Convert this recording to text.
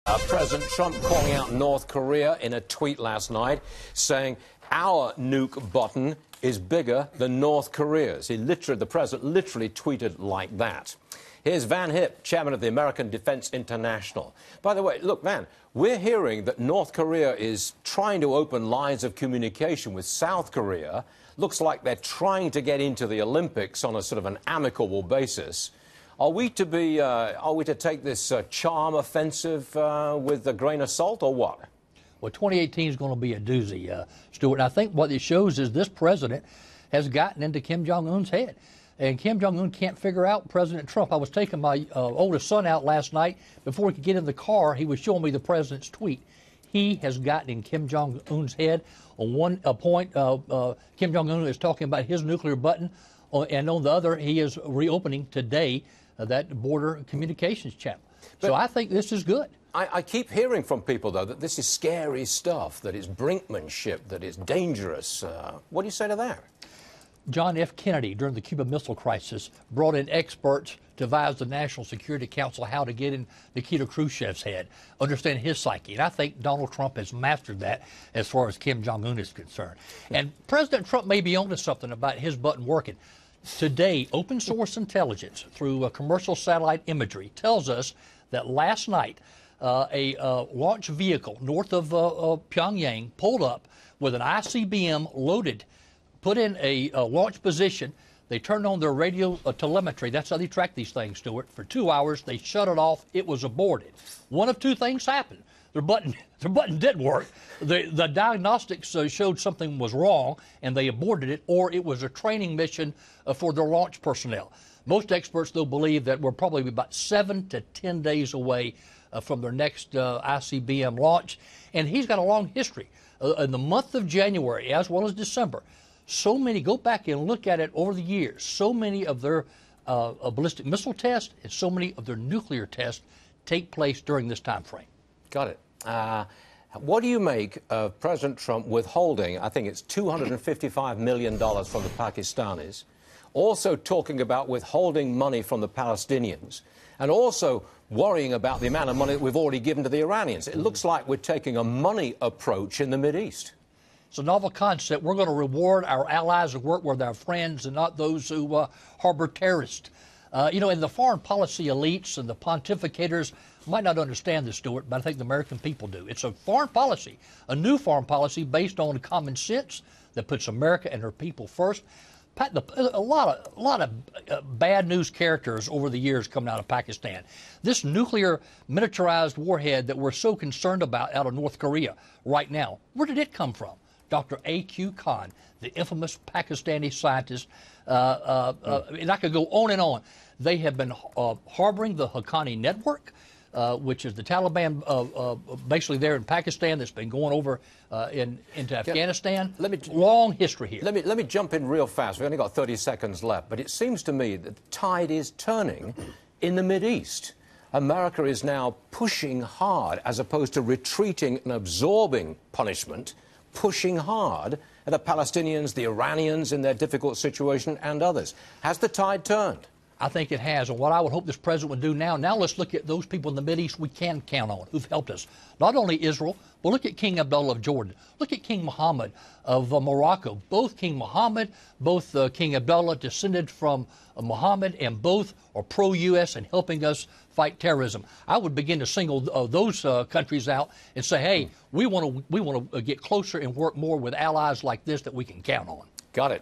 President Trump calling out North Korea in a tweet last night, saying our nuke button is bigger than North Korea's. The president literally tweeted like that. Here's Van Hipp, chairman of the American Defense International. By the way, look, Van, we're hearing that North Korea is trying to open lines of communication with South Korea. Looks like they're trying to get into the Olympics on a sort of an amicable basis. Are we to take this charm offensive with a grain of salt, or what? Well, 2018 is going to be a doozy, Stuart. And I think what it shows is this president has gotten into Kim Jong-un's head. And Kim Jong-un can't figure out President Trump. I was taking my oldest son out last night. Before he could get in the car, he was showing me the president's tweet. He has gotten in Kim Jong-un's head. On one point, Kim Jong-un is talking about his nuclear button. And on the other, he is reopening today that border communications channel. So I think this is good. I keep hearing from people, though, that this is scary stuff, that it's brinkmanship, that it's dangerous. What do you say to that? John F. Kennedy, during the Cuban Missile Crisis, brought in experts to advise the National Security Council how to get in Nikita Khrushchev's head, understand his psyche. And I think Donald Trump has mastered that as far as Kim Jong-un is concerned. And President Trump may be onto something about his button working. Today, open source intelligence through commercial satellite imagery tells us that last night a launch vehicle north of Pyongyang pulled up with an ICBM loaded, put in a launch position. They turned on their radio telemetry. That's how they track these things, Stuart. For 2 hours, they shut it off. It was aborted. One of two things happened. Their button didn't work. The diagnostics showed something was wrong, and they aborted it, or it was a training mission for their launch personnel. Most experts, though, believe that we're probably about 7 to 10 days away from their next ICBM launch. And he's got a long history. In the month of January, as well as December, so many, go back and look at it over the years, so many of their ballistic missile tests and so many of their nuclear tests take place during this time frame. Got it. What do you make of President Trump withholding, I think it's $255 million from the Pakistanis, also talking about withholding money from the Palestinians, and also worrying about the amount of money that we've already given to the Iranians? It looks like we're taking a money approach in the Mideast. It's a novel concept. We're going to reward our allies who work with our friends and not those who harbor terrorists. You know, and the foreign policy elites and the pontificators might not understand this, Stuart, but I think the American people do. It's a foreign policy, a new foreign policy based on common sense that puts America and her people first. A lot of bad news characters over the years coming out of Pakistan. This nuclear militarized warhead that we're so concerned about out of North Korea right now, where did it come from? Dr. A.Q. Khan, the infamous Pakistani scientist, and I could go on and on. They have been harboring the Haqqani network, which is the Taliban basically there in Pakistan that's been going over into Afghanistan. Long history here. Let me jump in real fast. We've only got 30 seconds left, but it seems to me that the tide is turning in the Mideast. America is now pushing hard as opposed to retreating and absorbing punishment, pushing hard at the Palestinians, the Iranians in their difficult situation, and others. Has the tide turned? I think it has. And what I would hope this president would do now let's look at those people in the Mideast we can count on who've helped us. Not only Israel, but look at King Abdullah of Jordan. Look at King Mohammed of Morocco. Both King Mohammed, both King Abdullah descended from Mohammed, and both are pro-U.S. and helping us fight terrorism. I would begin to single those countries out and say, hey, we want to get closer and work more with allies like this that we can count on. Got it.